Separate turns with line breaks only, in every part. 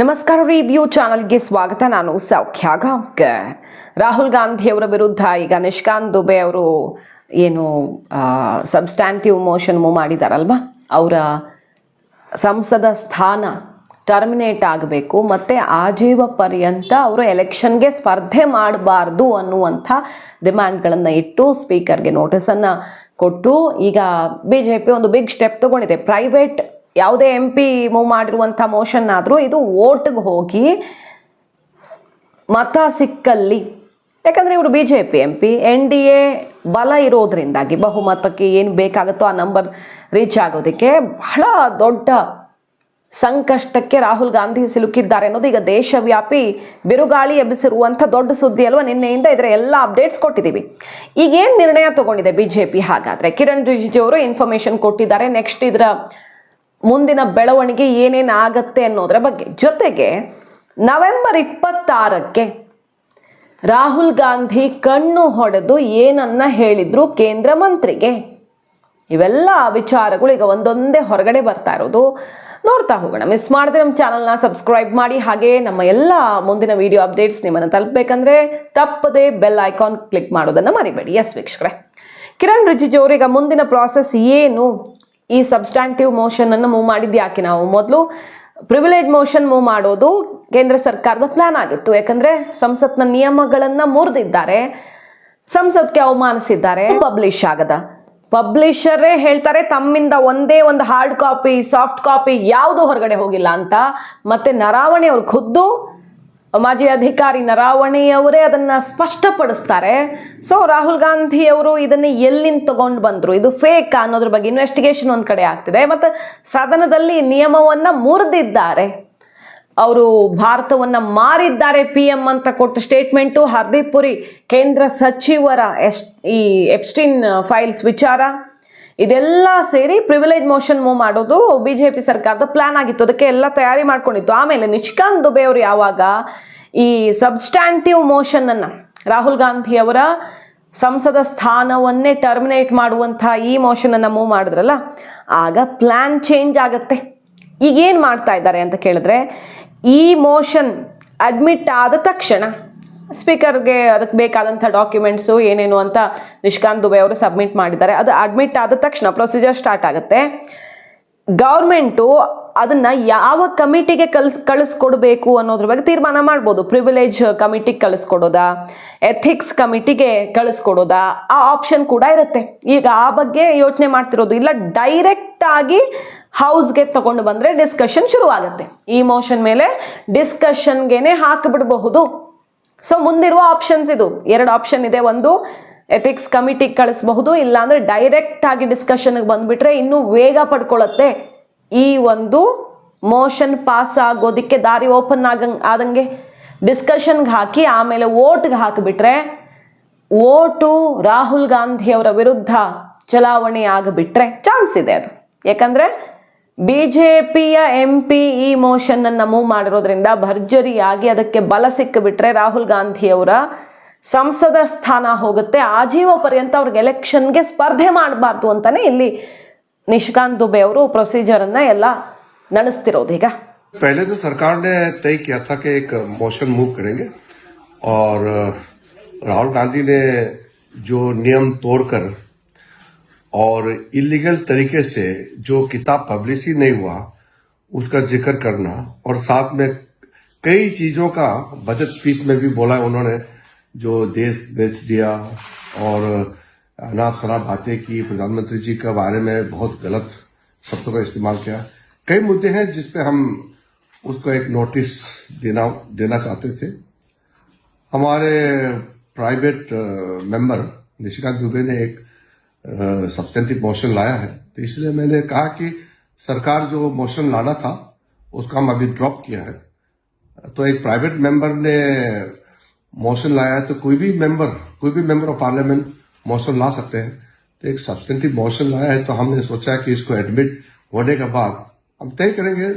ನಮಸ್ಕಾರ ರಿವ್ಯೂ ಚಾನಲ್ಗೆ ಸ್ವಾಗತ. ನಾನು ಸೌಖ್ಯ ಗಾಂವ್ಕರ್. ರಾಹುಲ್ ಗಾಂಧಿ ಅವರ ವಿರುದ್ಧ ಈಗ ನಿಷ್ಕಾಂತ್ ದುಬೆ ಅವರು ಏನು ಸಬ್ಸ್ಟ್ಯಾಂಟಿವ್ ಮೋಷನ್ ಮೂವ್ ಮಾಡಿದಾರಲ್ವಾ, ಅವರ ಸಂಸದ ಸ್ಥಾನ ಟರ್ಮಿನೇಟ್ ಆಗಬೇಕು ಮತ್ತು ಆಜೀವ ಪರ್ಯಂತ ಅವರು ಎಲೆಕ್ಷನ್ಗೆ ಸ್ಪರ್ಧೆ ಮಾಡಬಾರ್ದು ಅನ್ನುವಂಥ ಡಿಮ್ಯಾಂಡ್ಗಳನ್ನು ಇಟ್ಟು ಸ್ಪೀಕರ್ಗೆ ನೋಟಿಸನ್ನು ಕೊಟ್ಟು ಈಗ BJP ಒಂದು ಬಿಗ್ ಸ್ಟೆಪ್ ತಗೊಂಡಿದೆ. ಪ್ರೈವೇಟ್ ಯಾವುದೇ MP ಮೂವ್ ಮಾಡಿರುವಂಥ ಮೋಷನ್ ಆದರೂ ಇದು ವೋಟ್ಗೆ ಹೋಗಿ ಮತ ಸಿಕ್ಕಲ್ಲಿ, ಯಾಕಂದರೆ ಇವರು BJP MP NDA ಬಲ ಇರೋದ್ರಿಂದಾಗಿ ಬಹುಮತಕ್ಕೆ ಏನು ಬೇಕಾಗುತ್ತೋ ಆ ನಂಬರ್ ರೀಚ್ ಆಗೋದಕ್ಕೆ ಬಹಳ ದೊಡ್ಡ ಸಂಕಷ್ಟಕ್ಕೆ ರಾಹುಲ್ ಗಾಂಧಿ ಸಿಲುಕಿದ್ದಾರೆ ಅನ್ನೋದು ಈಗ ದೇಶವ್ಯಾಪಿ ಬಿರುಗಾಳಿ ಎಬ್ಬಿಸಿರುವಂಥ ದೊಡ್ಡ ಸುದ್ದಿ ಅಲ್ವಾ. ನಿನ್ನೆಯಿಂದ ಇದರ ಎಲ್ಲ ಅಪ್ಡೇಟ್ಸ್ ಕೊಟ್ಟಿದ್ದೀವಿ. ಈಗೇನು ನಿರ್ಣಯ ತಗೊಂಡಿದೆ BJP? ಹಾಗಾದರೆ ಕಿರಣ್ ರಿಜಿಜು ಅವರು ಇನ್ಫಾರ್ಮೇಷನ್ ಕೊಟ್ಟಿದ್ದಾರೆ. ನೆಕ್ಸ್ಟ್ ಇದರ ಮುಂದಿನ ಬೆಳವಣಿಗೆ ಏನೇನು ಆಗತ್ತೆ ಅನ್ನೋದ್ರ ಬಗ್ಗೆ. ಜೊತೆಗೆ ನವೆಂಬರ್ 26ಕ್ಕೆ ರಾಹುಲ್ ಗಾಂಧಿ ಕಣ್ಣು ಹೊಡೆದು ಏನನ್ನ ಹೇಳಿದ್ರು ಕೇಂದ್ರ ಮಂತ್ರಿಗೆ, ಇವೆಲ್ಲ ವಿಚಾರಗಳು ಈಗ ಒಂದೊಂದೇ ಹೊರಗಡೆ ಬರ್ತಾ ಇರೋದು. ನೋಡ್ತಾ ಹೋಗೋಣ. ಮಿಸ್ ಮಾಡದೆ ನಮ್ಮ ಚಾನಲ್ನ ಸಬ್ಸ್ಕ್ರೈಬ್ ಮಾಡಿ. ಹಾಗೆ ನಮ್ಮ ಎಲ್ಲ ಮುಂದಿನ ವಿಡಿಯೋ ಅಪ್ಡೇಟ್ಸ್ ನಿಮ್ಮನ್ನು ತಲುಪಬೇಕಂದ್ರೆ ತಪ್ಪದೆ ಬೆಲ್ ಐಕಾನ್ ಕ್ಲಿಕ್ ಮಾಡೋದನ್ನು ಮರಿಬೇಡಿ. ಎಸ್ ವೀಕ್ಷಕರೇ, ಕಿರಣ್ ರಿಜಿಜು ಅವರು ಈಗ ಮುಂದಿನ ಪ್ರಾಸೆಸ್ ಏನು, ಈ ಸಬ್ಸ್ಟ್ಯಾಂಟಿವ್ ಮೋಷನ್ ಅನ್ನು ಮೂವ್ ಮಾಡಿದ್ದು ಯಾಕೆ? ನಾವು ಮೊದಲು ಪ್ರಿವಿಲೇಜ್ ಮೋಷನ್ ಮೂವ್ ಮಾಡೋದು ಕೇಂದ್ರ ಸರ್ಕಾರದ ಪ್ಲಾನ್ ಆಗಿತ್ತು. ಯಾಕಂದ್ರೆ ಸಂಸತ್ನ ನಿಯಮಗಳನ್ನ ಮುರಿದಿದ್ದಾರೆ, ಸಂಸತ್ಗೆ ಅವಮಾನಿಸಿದ್ದಾರೆ. ಪಬ್ಲಿಷ್ ಆಗದ ಪಬ್ಲಿಷರೇ ಹೇಳ್ತಾರೆ ತಮ್ಮಿಂದ ಒಂದೇ ಒಂದು ಹಾರ್ಡ್ ಕಾಪಿ ಸಾಫ್ಟ್ ಕಾಪಿ ಯಾವುದು ಹೊರಗಡೆ ಹೋಗಿಲ್ಲ ಅಂತ. ಮತ್ತೆ ನರಾವಣೆ ಅವ್ರು ಖುದ್ದು ಮಾಜಿ ಅಧಿಕಾರಿ ನರಾವಣೆ ಅವರೇ ಅದನ್ನ ಸ್ಪಷ್ಟಪಡಿಸ್ತಾರೆ. ಸೊ ರಾಹುಲ್ ಗಾಂಧಿ ಅವರು ಇದನ್ನ ಎಲ್ಲಿಂದ ತಗೊಂಡು ಬಂದ್ರು, ಇದು ಫೇಕ್ ಅನ್ನೋದ್ರ ಬಗ್ಗೆ ಇನ್ವೆಸ್ಟಿಗೇಷನ್ ಒಂದ್ ಕಡೆ ಆಗ್ತಿದೆ. ಮತ್ತು ಸದನದಲ್ಲಿ ನಿಯಮವನ್ನ ಮುರಿದಿದ್ದಾರೆ, ಅವರು ಭಾರತವನ್ನ ಮಾರಿದ್ದಾರೆ PM ಅಂತ ಕೊಟ್ಟ ಸ್ಟೇಟ್ಮೆಂಟು. ಹರ್ದೀಪ್ ಪುರಿ ಕೇಂದ್ರ ಸಚಿವರ ಈ ಎಪ್ಸ್ಟೀನ್ ಫೈಲ್ಸ್ ವಿಚಾರ ಇದೆಲ್ಲ ಸೇರಿ ಪ್ರಿವಿಲೇಜ್ ಮೋಷನ್ ಮೂವ್ ಮಾಡೋದು BJP ಸರ್ಕಾರದ ಪ್ಲಾನ್ ಆಗಿತ್ತು. ಅದಕ್ಕೆ ಎಲ್ಲ ತಯಾರಿ ಮಾಡ್ಕೊಂಡಿತ್ತು. ಆಮೇಲೆ ನಿಷ್ಕಾಂತ್ ದುಬೆ ಅವರು ಯಾವಾಗ ಈ ಸಬ್ಸ್ಟ್ಯಾಂಟಿವ್ ಮೋಷನ್ ಅನ್ನ ರಾಹುಲ್ ಗಾಂಧಿ ಅವರ ಸಂಸದ ಸ್ಥಾನವನ್ನೇ ಟರ್ಮಿನೇಟ್ ಮಾಡುವಂಥ ಈ ಮೋಷನ್ ಅನ್ನ ಮೂವ್ ಮಾಡಿದ್ರಲ್ಲ, ಆಗ ಪ್ಲಾನ್ ಚೇಂಜ್ ಆಗತ್ತೆ. ಈಗೇನು ಮಾಡ್ತಾ ಇದ್ದಾರೆ ಅಂತ ಕೇಳಿದ್ರೆ, ಈ ಮೋಷನ್ ಅಡ್ಮಿಟ್ ಆದ ತಕ್ಷಣ ಸ್ಪೀಕರ್ಗೆ ಅದಕ್ಕೆ ಬೇಕಾದಂಥ ಡಾಕ್ಯುಮೆಂಟ್ಸು ಏನೇನು ಅಂತ ನಿಷ್ಕಾಂತ್ ದುಬೆ ಅವರು ಸಬ್ಮಿಟ್ ಮಾಡಿದ್ದಾರೆ. ಅದು ಅಡ್ಮಿಟ್ ಆದ ತಕ್ಷಣ ಪ್ರೊಸೀಜರ್ ಸ್ಟಾರ್ಟ್ ಆಗುತ್ತೆ. ಗೌರ್ಮೆಂಟು ಅದನ್ನು ಯಾವ ಕಮಿಟಿಗೆ ಕಳಿಸ್ಕೊಡ್ಬೇಕು ಅನ್ನೋದ್ರ ಬಗ್ಗೆ ತೀರ್ಮಾನ ಮಾಡ್ಬೋದು. ಪ್ರಿವಿಲೇಜ್ ಕಮಿಟಿಗೆ ಕಳಿಸ್ಕೊಡೋದಾ, ಎಥಿಕ್ಸ್ ಕಮಿಟಿಗೆ ಕಳಿಸ್ಕೊಡೋದಾ, ಆ ಆಪ್ಷನ್ ಕೂಡ ಇರುತ್ತೆ. ಈಗ ಆ ಬಗ್ಗೆ ಯೋಚನೆ ಮಾಡ್ತಿರೋದು. ಇಲ್ಲ ಡೈರೆಕ್ಟ್ ಆಗಿ ಹೌಸ್ಗೆ ತಗೊಂಡು ಬಂದರೆ ಡಿಸ್ಕಷನ್ ಶುರು ಆಗುತ್ತೆ. ಈ ಮೋಷನ್ ಮೇಲೆ ಡಿಸ್ಕಷನ್ಗೆನೆ ಹಾಕಿಬಿಡಬಹುದು. ಸೊ ಮುಂದಿರುವ ಆಪ್ಷನ್ಸ್ ಇದು 2 ಆಪ್ಷನ್ ಇದೆ. ಒಂದು ಎಥಿಕ್ಸ್ ಕಮಿಟಿಗೆ ಕಳಿಸಬಹುದು, ಇಲ್ಲಾಂದ್ರೆ ಡೈರೆಕ್ಟ್ ಆಗಿ ಡಿಸ್ಕಷನ್ಗೆ ಬಂದ್ಬಿಟ್ರೆ ಇನ್ನೂ ವೇಗ ಪಡ್ಕೊಳ್ಳುತ್ತೆ. ಈ ಒಂದು ಮೋಷನ್ ಪಾಸ್ ಆಗೋದಕ್ಕೆ ದಾರಿ ಓಪನ್ ಆದಂಗೆ ಡಿಸ್ಕಷನ್ಗೆ ಹಾಕಿ ಆಮೇಲೆ ವೋಟ್ಗೆ ಹಾಕಿಬಿಟ್ರೆ ವೋಟು ರಾಹುಲ್ ಗಾಂಧಿ ಅವರ ವಿರುದ್ಧ ಚಲಾವಣೆ ಆಗಿಬಿಟ್ರೆ ಚಾನ್ಸ್ ಇದೆ ಅದು. ಯಾಕಂದ್ರೆ BJPಯ MP ಈ ಮೋಷನ್ ಅನ್ನ ಮೂವ್ ಮಾಡಿರೋದ್ರಿಂದ ಭರ್ಜರಿಯಾಗಿ ಅದಕ್ಕೆ ಬಲ ಸಿಕ್ಕಿಬಿಟ್ರೆ ರಾಹುಲ್ ಗಾಂಧಿ ಅವರ ಸಂಸದ ಸ್ಥಾನ ಹೋಗುತ್ತೆ. ಆಜೀವ ಪರ್ಯಂತ ಅವ್ರಿಗೆ ಎಲೆಕ್ಷನ್ಗೆ ಸ್ಪರ್ಧೆ ಮಾಡಬಾರ್ದು ಅಂತಾನೆ ಇಲ್ಲಿ ನಿಷ್ಕಾಂತ್ ದುಬೆ ಅವರು ಪ್ರೊಸೀಜರ್ ಅನ್ನ ಎಲ್ಲ ನಡೆಸ್ತಿರೋದು. ಈಗ
पहले तो सरकार ने तय किया था कि एक मोशन मूव करेंगे और राहुल गांधी ने जो नियम तोड़कर और इलीगल तरीके से जो किताब पब्लिश ही नहीं हुआ उसका जिक्र करना, और साथ में कई चीजों का बजट स्पीच में भी बोला उन्होंने, जो देश बेच दिया और अनाप शनाप बातें की, प्रधानमंत्री जी के बारे में बहुत गलत शब्दों का इस्तेमाल किया. कई मुद्दे हैं जिसपे हम उसको एक नोटिस देना चाहते थे. हमारे प्राइवेट मेंबर निशिकांत दुबे ने एक सब्सटेंटिव मोशन लाया है, तो इसलिए मैंने कहा कि सरकार जो मोशन लाना था उसका हम अभी ड्रॉप किया है. तो एक प्राइवेट मेंबर ने मोशन लाया है, तो कोई भी मेंबर ऑफ पार्लियामेंट मोशन ला सकते हैं. तो एक सब्सटेंटिव मोशन लाया है, तो हमने सोचा कि इसको एडमिट होने के बाद हम तय करेंगे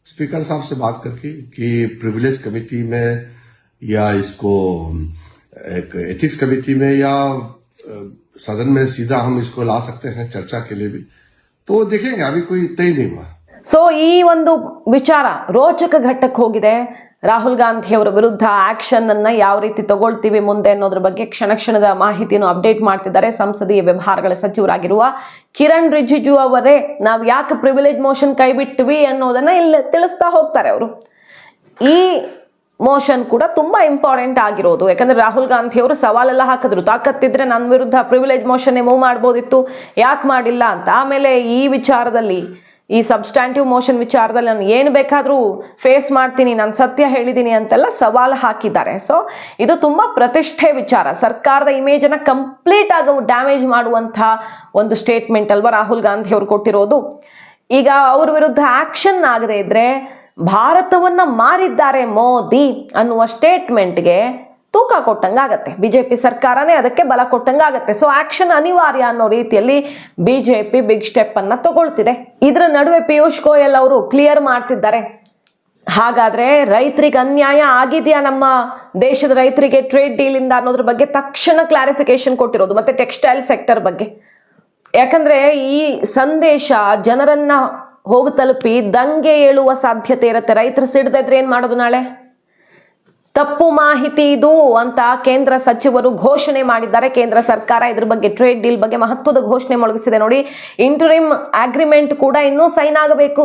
स्पीकर साहब से बात करके कि प्रिविलेज कमेटी में या इसको एक एथिक्स कमेटी में या सदन में सीधा हम इसको ला सकते हैं चर्चा के लिए भी. तो देखेंगे, अभी कोई तय नहीं हुआ.
ಸೊ ಈ ಒಂದು ವಿಚಾರ ರೋಚಕ ಘಟ್ಟಕ್ಕೆ ಹೋಗಿದೆ. ರಾಹುಲ್ ಗಾಂಧಿ ಅವರ ವಿರುದ್ಧ ಆಕ್ಷನ್ ಅನ್ನ ಯಾವ ರೀತಿ ತಗೊಳ್ತೀವಿ ಮುಂದೆ ಅನ್ನೋದ್ರ ಬಗ್ಗೆ ಕ್ಷಣ ಕ್ಷಣದ ಮಾಹಿತಿಯನ್ನು ಅಪ್ಡೇಟ್ ಮಾಡ್ತಿದ್ದಾರೆ ಸಂಸದೀಯ ವ್ಯವಹಾರಗಳ ಸಚಿವರಾಗಿರುವ ಕಿರಣ್ ರಿಜಿಜು ಅವರೇ. ನಾವು ಯಾಕೆ ಪ್ರಿವಿಲೇಜ್ ಮೋಷನ್ ಕೈ ಬಿಟ್ವಿ ಅನ್ನೋದನ್ನ ಇಲ್ಲಿ ತಿಳಿಸ್ತಾ ಹೋಗ್ತಾರೆ ಅವರು. ಈ ಮೋಷನ್ ಕೂಡ ತುಂಬಾ ಇಂಪಾರ್ಟೆಂಟ್ ಆಗಿರೋದು, ಯಾಕಂದ್ರೆ ರಾಹುಲ್ ಗಾಂಧಿ ಅವರು ಸವಾಲೆಲ್ಲ ಹಾಕಿದ್ರು, ತಾಕತ್ತಿದ್ರೆ ನನ್ನ ವಿರುದ್ಧ ಪ್ರಿವಿಲೇಜ್ ಮೋಷನ್ ಮೂವ್ ಮಾಡ್ಬೋದಿತ್ತು, ಯಾಕೆ ಮಾಡಿಲ್ಲ ಅಂತ. ಆಮೇಲೆ ಈ ವಿಚಾರದಲ್ಲಿ, ಈ ಸಬ್ಸ್ಟ್ಯಾಂಟಿವ್ ಮೋಷನ್ ವಿಚಾರದಲ್ಲಿ ನಾನು ಏನು ಬೇಕಾದರೂ ಫೇಸ್ ಮಾಡ್ತೀನಿ, ನಾನು ಸತ್ಯ ಹೇಳಿದ್ದೀನಿ ಅಂತೆಲ್ಲ ಸವಾಲು ಹಾಕಿದ್ದಾರೆ. ಸೊ ಇದು ತುಂಬ ಪ್ರತಿಷ್ಠೆ ವಿಚಾರ, ಸರ್ಕಾರದ ಇಮೇಜನ್ನು ಕಂಪ್ಲೀಟ್ ಆಗಿ ಡ್ಯಾಮೇಜ್ ಮಾಡುವಂಥ ಒಂದು ಸ್ಟೇಟ್ಮೆಂಟ್ ಅಲ್ವಾ ರಾಹುಲ್ ಗಾಂಧಿ ಅವರು ಕೊಟ್ಟಿರೋದು. ಈಗ ಅವ್ರ ವಿರುದ್ಧ ಆಕ್ಷನ್ ಆಗದೆ ಇದ್ರೆ ಭಾರತವನ್ನ ಮಾರಿದ್ದಾರೆ ಮೋದಿ ಅನ್ನುವ ಸ್ಟೇಟ್ಮೆಂಟ್ಗೆ ತೂಕ ಕೊಟ್ಟಂಗಾಗತ್ತೆ, ಬಿಜೆಪಿ ಸರ್ಕಾರನೇ ಅದಕ್ಕೆ ಬಲ ಕೊಟ್ಟಂಗಾಗತ್ತೆ. ಸೊ ಆಕ್ಷನ್ ಅನಿವಾರ್ಯ ಅನ್ನೋ ರೀತಿಯಲ್ಲಿ ಬಿಜೆಪಿ ಬಿಗ್ ಸ್ಟೆಪ್ ಅನ್ನ ತಗೊಳ್ತಿದೆ. ಇದರ ನಡುವೆ ಪಿಯೂಷ್ ಗೋಯಲ್ ಅವರು ಕ್ಲಿಯರ್ ಮಾಡ್ತಿದ್ದಾರೆ, ಹಾಗಾದ್ರೆ ರೈತರಿಗೆ ಅನ್ಯಾಯ ಆಗಿದೆಯಾ ನಮ್ಮ ದೇಶದ ರೈತರಿಗೆ ಟ್ರೇಡ್ ಡೀಲ್ ಇಂದ ಅನ್ನೋದ್ರ ಬಗ್ಗೆ ತಕ್ಷಣ ಕ್ಲಾರಿಫಿಕೇಶನ್ ಕೊಟ್ಟಿರೋದು. ಮತ್ತೆ ಟೆಕ್ಸ್ಟೈಲ್ ಸೆಕ್ಟರ್ ಬಗ್ಗೆ, ಯಾಕಂದ್ರೆ ಈ ಸಂದೇಶ ಜನರನ್ನ ಹೋಗಿ ತಲುಪಿ ದಂಗೆ ಏಳುವ ಸಾಧ್ಯತೆ ಇರುತ್ತೆ. ರೈತರು ಸಿಡದಿದ್ರೆ ಏನ್ ಮಾಡೋದು ನಾಳೆ? ತಪ್ಪು ಮಾಹಿತಿ ಇದು ಅಂತ ಕೇಂದ್ರ ಸಚಿವರು ಘೋಷಣೆ ಮಾಡಿದ್ದಾರೆ. ಕೇಂದ್ರ ಸರ್ಕಾರ ಇದ್ರ ಬಗ್ಗೆ ಟ್ರೇಡ್ ಡೀಲ್ ಬಗ್ಗೆ ಮಹತ್ವದ ಘೋಷಣೆ ಮೊಳಗಿಸಿದೆ ನೋಡಿ. ಇಂಟರಿಮ್ ಅಗ್ರಿಮೆಂಟ್ ಕೂಡ ಇನ್ನೂ ಸೈನ್ ಆಗಬೇಕು,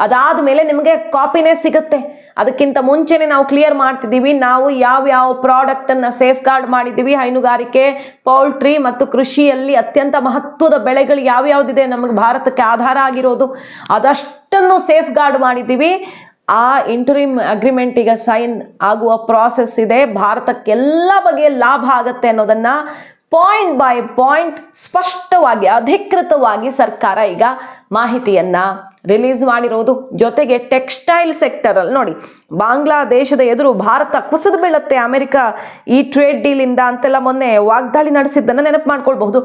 ಅದಾದ್ಮೇಲೆ ನಿಮಗೆ ಕಾಪಿನೇ ಸಿಗುತ್ತೆ. ಅದಕ್ಕಿಂತ ಮುಂಚೆನೆ ನಾವು ಕ್ಲಿಯರ್ ಮಾಡ್ತಿದ್ದೀವಿ, ನಾವು ಯಾವ ಪ್ರಾಡಕ್ಟ್ ಅನ್ನ ಸೇಫ್ ಗಾರ್ಡ್ ಮಾಡಿದ್ದೀವಿ, ಹೈನುಗಾರಿಕೆ, ಪೌಲ್ಟ್ರಿ ಮತ್ತು ಕೃಷಿಯಲ್ಲಿ ಅತ್ಯಂತ ಮಹತ್ವದ ಬೆಳೆಗಳು ಯಾವ್ಯಾವ್ದಿದೆ ನಮಗೆ ಭಾರತಕ್ಕೆ ಆಧಾರ ಆಗಿರೋದು, ಅದಷ್ಟನ್ನು ಸೇಫ್ ಗಾರ್ಡ್ ಮಾಡಿದ್ದೀವಿ. ಆ ಇಂಟರಿಮ್ ಅಗ್ರಿಮೆಂಟ್ ಈಗ ಸೈನ್ ಆಗುವ ಪ್ರಾಸೆಸ್ ಇದೆ. ಭಾರತಕ್ಕೆ ಎಲ್ಲ ಬಗೆಯ ಲಾಭ ಆಗತ್ತೆ ಅನ್ನೋದನ್ನ ಪಾಯಿಂಟ್ ಬೈ ಪಾಯಿಂಟ್ ಸ್ಪಷ್ಟವಾಗಿ ಅಧಿಕೃತವಾಗಿ ಸರ್ಕಾರ ಈಗ ಮಾಹಿತಿಯನ್ನ ರಿಲೀಸ್ ಮಾಡಿರೋದು. ಜೊತೆಗೆ ಟೆಕ್ಸ್ಟೈಲ್ ಸೆಕ್ಟರ್ ಅಲ್ಲಿ ನೋಡಿ, ಬಾಂಗ್ಲಾದೇಶದ ಎದುರು ಭಾರತ ಕುಸಿದು ಬೀಳುತ್ತೆ ಅಮೆರಿಕ ಈ ಟ್ರೇಡ್ ಡೀಲ್ ಇಂದ ಅಂತೆಲ್ಲ ಮೊನ್ನೆ ವಾಗ್ದಾಳಿ ನಡೆಸಿದ್ದನ್ನ ನೆನಪು ಮಾಡ್ಕೊಳ್ಬಹುದು.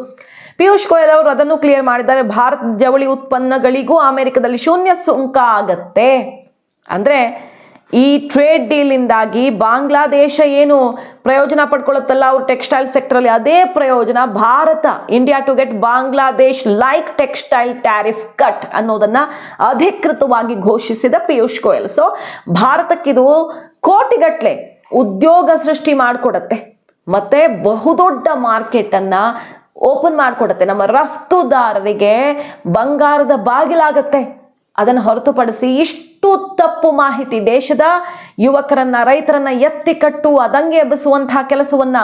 ಪಿಯೂಷ್ ಗೋಯಲ್ ಅವರು ಅದನ್ನು ಕ್ಲಿಯರ್ ಮಾಡಿದ್ದಾರೆ. ಭಾರತ ಜವಳಿ ಉತ್ಪನ್ನಗಳಿಗೂ ಅಮೆರಿಕದಲ್ಲಿ ಶೂನ್ಯ ಸುಂಕ ಆಗತ್ತೆ. ಅಂದ್ರೆ ಈ ಟ್ರೇಡ್ ಡೀಲ್ ಇಂದಾಗಿ ಬಾಂಗ್ಲಾದೇಶ ಏನು ಪ್ರಯೋಜನ ಪಡ್ಕೊಳ್ಳುತ್ತಲ್ಲ ಅವ್ರ ಟೆಕ್ಸ್ಟೈಲ್ ಸೆಕ್ಟರ್ ಅಲ್ಲಿ, ಅದೇ ಪ್ರಯೋಜನ Bharat, India to get Bangladesh like textile tariff cut ಅನ್ನೋದನ್ನ ಅಧಿಕೃತವಾಗಿ ಘೋಷಿಸಿದ ಪಿಯೂಷ್ ಗೋಯಲ್. ಸೊ ಭಾರತಕ್ಕಿದು ಕೋಟಿಗಟ್ಲೆ ಉದ್ಯೋಗ ಸೃಷ್ಟಿ ಮಾಡಿಕೊಡತ್ತೆ, ಮತ್ತೆ ಬಹುದೊಡ್ಡ ಮಾರ್ಕೆಟ್ ಅನ್ನ ಓಪನ್ ಮಾಡಿಕೊಡತ್ತೆ. ನಮ್ಮ ರಫ್ತುದಾರರಿಗೆ ಬಂಗಾರದ ಬಾಗಿಲಾಗತ್ತೆ. ಅದನ್ನು ಹೊರತುಪಡಿಸಿ ಇಷ್ಟು ತಪ್ಪು ಮಾಹಿತಿ ದೇಶದ ಯುವಕರನ್ನ, ರೈತರನ್ನ ಎತ್ತಿ ಕಟ್ಟುವ, ದಂಗೆ ಎಬ್ಬಿಸುವಂತಹ ಕೆಲಸವನ್ನ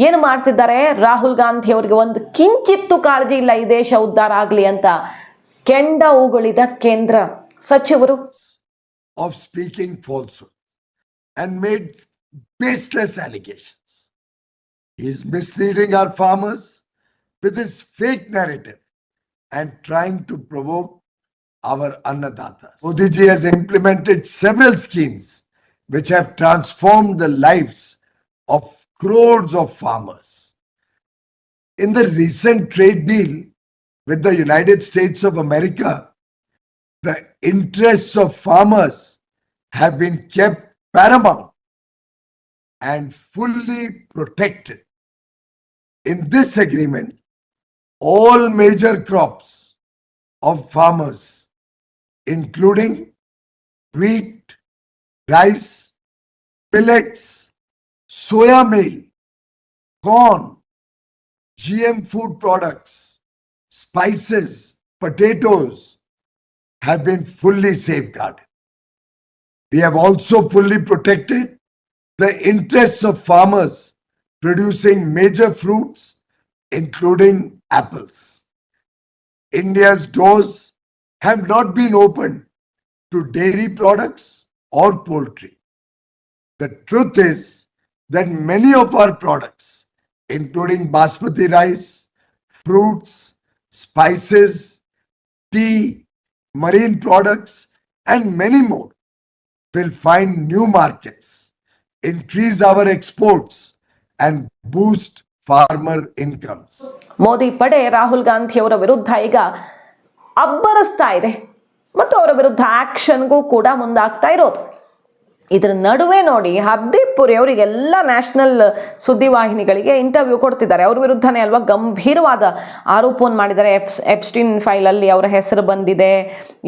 ಏನು ಮಾಡ್ತಿದ್ದಾರೆ ರಾಹುಲ್ ಗಾಂಧಿ ಅವರಿಗೆ ಒಂದು ಕಿಂಚಿತ್ತು ಕಾಳಜಿ ಇಲ್ಲ ಈ ದೇಶ ಉದ್ಧಾರ ಆಗಲಿ ಅಂತ ಕೆಂಡ ಉಗುಳಿದ ಕೇಂದ್ರ ಸಚಿವರು.
Of speaking falsehood and made baseless allegations. He is misleading our farmers with his fake narrative and trying to provoke our Annadatas. Modi ji has implemented several schemes which have transformed the lives of crores of farmers. In the recent trade deal with the United States of America, the interests of farmers have been kept paramount and fully protected. In this agreement, all major crops of farmers, including wheat, rice, millets, soya meal, corn, GM food products, spices, potatoes, have been fully safeguarded. We have also fully protected the interests of farmers producing major fruits, including apples. India's doors have not been opened to dairy products or poultry. The truth is that many of our products, including basmati rice, fruits, spices, tea, marine products, and many more, will find new markets, increase our exports, and boost farmer incomes.
Modi ಪಡೆ ರಾಹುಲ್ ಗಾಂಧಿ ಅವರ ವಿರುದ್ಧ ಈಗ ಅಬ್ಬರಿಸ್ತಾ ಇದೆ ಮತ್ತು ಅವರ ವಿರುದ್ಧ ಆಕ್ಷನ್ಗೂ ಕೂಡ ಮುಂದಾಗ್ತಾ ಇರೋದು. ಇದರ ನಡುವೆ ನೋಡಿ, ಹರ್ದೀಪ್ ಪುರಿ ಅವರಿಗೆಲ್ಲ ನ್ಯಾಷನಲ್ ಸುದ್ದಿವಾಹಿನಿಗಳಿಗೆ ಇಂಟರ್ವ್ಯೂ ಕೊಡ್ತಿದ್ದಾರೆ. ಅವ್ರ ವಿರುದ್ಧನೇ ಅಲ್ವಾ ಗಂಭೀರವಾದ ಆರೋಪವನ್ನು ಮಾಡಿದ್ದಾರೆ. ಎಪ್ಸ್ಟೀನ್ ಫೈಲಲ್ಲಿ ಅವರ ಹೆಸರು ಬಂದಿದೆ,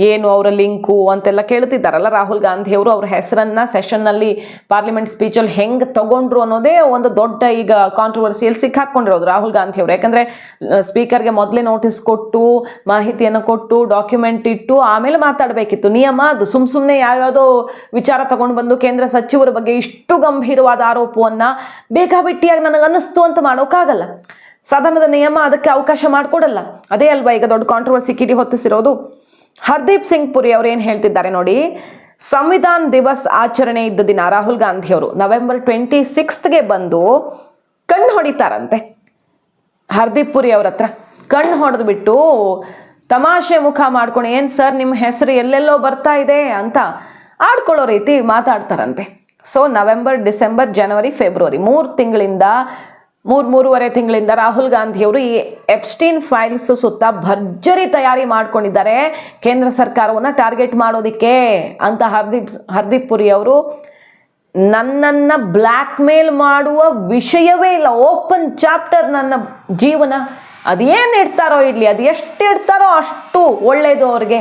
ಏನು ಅವರ ಲಿಂಕು ಅಂತೆಲ್ಲ ಕೇಳ್ತಿದ್ದಾರಲ್ಲ ರಾಹುಲ್ ಗಾಂಧಿ ಅವರು. ಅವ್ರ ಹೆಸರನ್ನ ಸೆಷನ್ನಲ್ಲಿ ಪಾರ್ಲಿಮೆಂಟ್ ಸ್ಪೀಚಲ್ಲಿ ಹೆಂಗೆ ತಗೊಂಡ್ರು ಅನ್ನೋದೇ ಒಂದು ದೊಡ್ಡ ಈಗ ಕಾಂಟ್ರವರ್ಸಿಯಲ್ಲಿ ಸಿಕ್ಕಾಕೊಂಡಿರೋದು ರಾಹುಲ್ ಗಾಂಧಿ ಅವರು. ಯಾಕಂದರೆ ಸ್ಪೀಕರ್ಗೆ ಮೊದಲೇ ನೋಟಿಸ್ ಕೊಟ್ಟು, ಮಾಹಿತಿಯನ್ನು ಕೊಟ್ಟು, ಡಾಕ್ಯುಮೆಂಟ್ ಇಟ್ಟು ಆಮೇಲೆ ಮಾತಾಡಬೇಕಿತ್ತು. ನಿಯಮ ಅದು. ಸುಮ್ಮನೆ ಯಾವ್ಯಾವುದೋ ವಿಚಾರ ತಗೊಂಡು ಬಂದು ಕೇಂದ್ರ ಸಚಿವರ ಬಗ್ಗೆ ಇಷ್ಟು ಗಂಭೀರವಾದ ಆರೋಪವನ್ನು ಬೇಕಾಬಿಟ್ಟಿಯಾಗಿ ನನಗೆ ಅನ್ನಿಸ್ತು ಅಂತ ಮಾಡೋಕ್ಕಾಗಲ್ಲ. ಸದನದ ನಿಯಮ ಅದಕ್ಕೆ ಅವಕಾಶ ಮಾಡಿಕೊಡಲ್ಲ. ಅದೇ ಅಲ್ವಾ ಈಗ ದೊಡ್ಡ ಕಾಂಟ್ರವರ್ಸಿ ಕಿಡಿ ಹೊತ್ತಿಸಿರೋದು. ಹರ್ದೀಪ್ ಸಿಂಗ್ ಪುರಿ ಅವರು ಏನು ಹೇಳ್ತಿದ್ದಾರೆ ನೋಡಿ. ಸಂವಿಧಾನ್ ದಿವಸ್ ಆಚರಣೆ ಇದ್ದ ದಿನ ರಾಹುಲ್ ಗಾಂಧಿ ಅವರು November 26ಗೆ ಬಂದು ಕಣ್ಣು ಹೊಡಿತಾರಂತೆ ಹರ್ದೀಪ್ ಪುರಿ ಅವ್ರ ಹತ್ರ. ಕಣ್ಣು ಹೊಡೆದ್ಬಿಟ್ಟು ತಮಾಷೆ ಮುಖ ಮಾಡ್ಕೊಂಡು, ಏನು ಸರ್ ನಿಮ್ಮ ಹೆಸರು ಎಲ್ಲೆಲ್ಲೋ ಬರ್ತಾ ಇದೆ ಅಂತ ಆಡ್ಕೊಳ್ಳೋ ರೀತಿ ಮಾತಾಡ್ತಾರಂತೆ. ಸೊ ನವೆಂಬರ್, ಡಿಸೆಂಬರ್, ಜನವರಿ, ಫೆಬ್ರವರಿ 3.5 ತಿಂಗಳಿಂದ ರಾಹುಲ್ ಗಾಂಧಿ ಅವರು ಈ ಎಪ್ಸ್ಟೀನ್ ಫೈಲ್ಸ್ ಸುತ್ತ ಭರ್ಜರಿ ತಯಾರಿ ಮಾಡ್ಕೊಂಡಿದ್ದಾರೆ ಕೇಂದ್ರ ಸರ್ಕಾರವನ್ನು ಟಾರ್ಗೆಟ್ ಮಾಡೋದಿಕ್ಕೆ ಅಂತ. ಹರ್ದೀಪ್ ಪುರಿ ಅವರು ನನ್ನನ್ನು ಬ್ಲ್ಯಾಕ್ ಮೇಲ್ ಮಾಡುವ ವಿಷಯವೇ ಇಲ್ಲ, ಓಪನ್ ಚಾಪ್ಟರ್ ನನ್ನ ಜೀವನ, ಅದೇನು ಇಡ್ತಾರೋ ಇಡ್ಲಿ, ಅದು ಎಷ್ಟು ಇಡ್ತಾರೋ ಅಷ್ಟು ಒಳ್ಳೆಯದು ಅವ್ರಿಗೆ,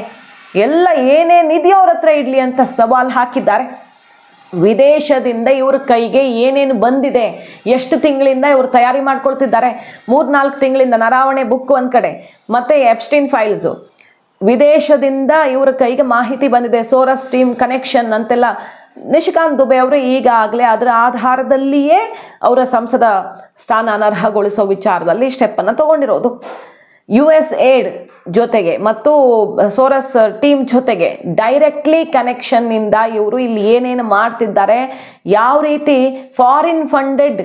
ಎಲ್ಲ ಏನೇನಿದೆಯೋ ಅವ್ರ ಹತ್ರ ಇಡ್ಲಿ ಅಂತ ಸವಾಲು ಹಾಕಿದ್ದಾರೆ. ವಿದೇಶದಿಂದ ಇವ್ರ ಕೈಗೆ ಏನೇನು ಬಂದಿದೆ, ಎಷ್ಟು ತಿಂಗಳಿಂದ ಇವರು ತಯಾರಿ ಮಾಡ್ಕೊಳ್ತಿದ್ದಾರೆ. 3-4 ತಿಂಗಳಿಂದ ನರಾವಣೆ ಬುಕ್ ಒಂದು ಕಡೆ, ಮತ್ತು ಎಪ್ಸ್ಟೀನ್ ಫೈಲ್ಸು, ವಿದೇಶದಿಂದ ಇವರ ಕೈಗೆ ಮಾಹಿತಿ ಬಂದಿದೆ. ಸೋರಸ್ ಟೀಮ್ ಕನೆಕ್ಷನ್ ಅಂತೆಲ್ಲ ನಿಶಿಕಾಂತ್ ದುಬೆ ಅವರು ಈಗಾಗಲೇ ಅದರ ಆಧಾರದಲ್ಲಿಯೇ ಅವರ ಸಂಸದ ಸ್ಥಾನ ಅನರ್ಹಗೊಳಿಸೋ ವಿಚಾರದಲ್ಲಿ ಸ್ಟೆಪ್ಪನ್ನು ತಗೊಂಡಿರೋದು. USAID ಜೊತೆಗೆ ಮತ್ತು ಸೋರಸ್ ಟೀಮ್ ಜೊತೆಗೆ ಡೈರೆಕ್ಟ್ಲಿ ಕನೆಕ್ಷನ್ನಿಂದ ಇವರು ಇಲ್ಲಿ ಏನೇನು ಮಾಡ್ತಿದ್ದಾರೆ, ಯಾವ ರೀತಿ ಫಾರಿನ್ ಫಂಡೆಡ್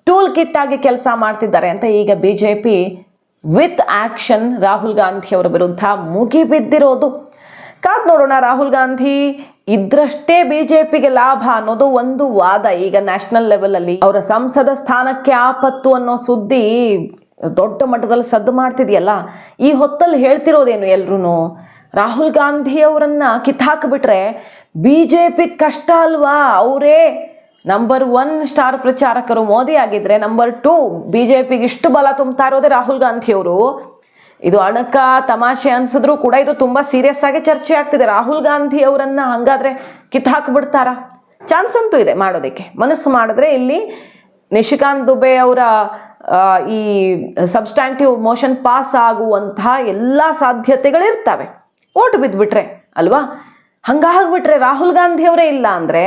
ಟೂಲ್ ಕಿಟ್ ಆಗಿ ಕೆಲಸ ಮಾಡ್ತಿದ್ದಾರೆ ಅಂತ ಈಗ BJP with action Rahul Gandhi ಅವರ ವಿರುದ್ಧ ಮುಗಿಬಿದ್ದಿರೋದು. ಕಾದ್ ನೋಡೋಣ. ರಾಹುಲ್ ಗಾಂಧಿ ಇದ್ರಷ್ಟೇ BJPಗೆ ಲಾಭ ಅನ್ನೋದು ಒಂದು ವಾದ ಈಗ ನ್ಯಾಷನಲ್ ಲೆವೆಲಲ್ಲಿ. ಅವರ ಸಂಸದ ಸ್ಥಾನಕ್ಕೆ ಆಪತ್ತು ಅನ್ನೋ ಸುದ್ದಿ ದೊಡ್ಡ ಮಟ್ಟದಲ್ಲಿ ಸದ್ದು ಮಾಡ್ತಿದೆಯಲ್ಲ. ಈ ಹೊತ್ತಲ್ಲಿ ಹೇಳ್ತಿರೋದೇನು ಎಲ್ರೂ, ರಾಹುಲ್ ಗಾಂಧಿ ಅವರನ್ನು ಕಿತ್ತಾಕ್ಬಿಟ್ರೆ BJP ಕಷ್ಟ ಅಲ್ವಾ. ಅವರೇ ನಂಬರ್ 1 ಸ್ಟಾರ್ ಪ್ರಚಾರಕರು ಮೋದಿ ಆಗಿದ್ರೆ, ನಂಬರ್ 2 BJPಗೆ ಇಷ್ಟು ಬಲ ತುಂಬ್ತಾ ಇರೋದೇ ರಾಹುಲ್ ಗಾಂಧಿ ಅವರು. ಇದು ಅಣಕ ತಮಾಷೆ ಅನ್ಸಿದ್ರು ಕೂಡ ಇದು ತುಂಬ ಸೀರಿಯಸ್ ಆಗಿ ಚರ್ಚೆ ಆಗ್ತಿದೆ. ರಾಹುಲ್ ಗಾಂಧಿ ಅವರನ್ನು ಹಂಗಾದ್ರೆ ಕಿತ್ತಾಕ್ಬಿಡ್ತಾರ? ಚಾನ್ಸ್ ಅಂತೂ ಇದೆ ಮಾಡೋದಕ್ಕೆ, ಮನಸ್ಸು ಮಾಡಿದ್ರೆ. ಇಲ್ಲಿ ನಿಶಿಕಾಂತ್ ದುಬೆ ಅವರ ಈ ಸಬ್ಸ್ಟ್ಯಾಂಟಿವ್ ಮೋಷನ್ ಪಾಸ್ ಆಗುವಂತಹ ಎಲ್ಲ ಸಾಧ್ಯತೆಗಳಿರ್ತವೆ, ಓಟು ಬಿದ್ದುಬಿಟ್ರೆ ಅಲ್ವಾ. ಹಂಗಾಗ್ಬಿಟ್ರೆ ರಾಹುಲ್ ಗಾಂಧಿ ಅವರೇ ಇಲ್ಲ ಅಂದರೆ,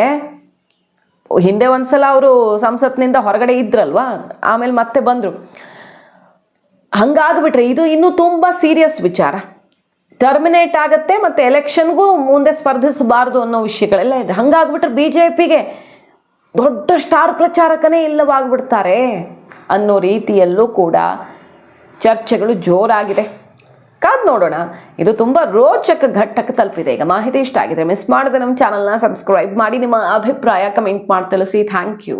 ಹಿಂದೆ ಒಂದ್ಸಲ ಅವರು ಸಂಸತ್ನಿಂದ ಹೊರಗಡೆ ಇದ್ರಲ್ವಾ, ಆಮೇಲೆ ಮತ್ತೆ ಬಂದರು. ಹಂಗಾಗ್ಬಿಟ್ರೆ ಇದು ಇನ್ನೂ ತುಂಬ ಸೀರಿಯಸ್ ವಿಚಾರ. ಟರ್ಮಿನೇಟ್ ಆಗುತ್ತೆ ಮತ್ತು ಎಲೆಕ್ಷನ್ಗೂ ಮುಂದೆ ಸ್ಪರ್ಧಿಸಬಾರ್ದು ಅನ್ನೋ ವಿಷಯಗಳೆಲ್ಲ ಇದೆ. ಹಂಗಾಗ್ಬಿಟ್ರೆ BJPಗೆ ದೊಡ್ಡ ಸ್ಟಾರ್ ಪ್ರಚಾರಕನೇ ಇಲ್ಲವಾಗ್ಬಿಡ್ತಾರೆ ಅನ್ನೋ ರೀತಿಯಲ್ಲೂ ಕೂಡ ಚರ್ಚೆಗಳು ಜೋರಾಗಿದೆ. ಕಾದ್ ನೋಡೋಣ. ಇದು ತುಂಬ ರೋಚಕ ಘಟ್ಟಕ್ಕೆ ತಲುಪಿದೆ. ಈಗ ಮಾಹಿತಿ ಇಷ್ಟ ಆಗಿದೆ ಮಿಸ್ ಮಾಡದೆ ನಮ್ಮ ಚಾನಲ್ನ ಸಬ್ಸ್ಕ್ರೈಬ್ ಮಾಡಿ, ನಿಮ್ಮ ಅಭಿಪ್ರಾಯ ಕಮೆಂಟ್ ಮಾಡಿ ತಿಳಿಸಿ. Thank you.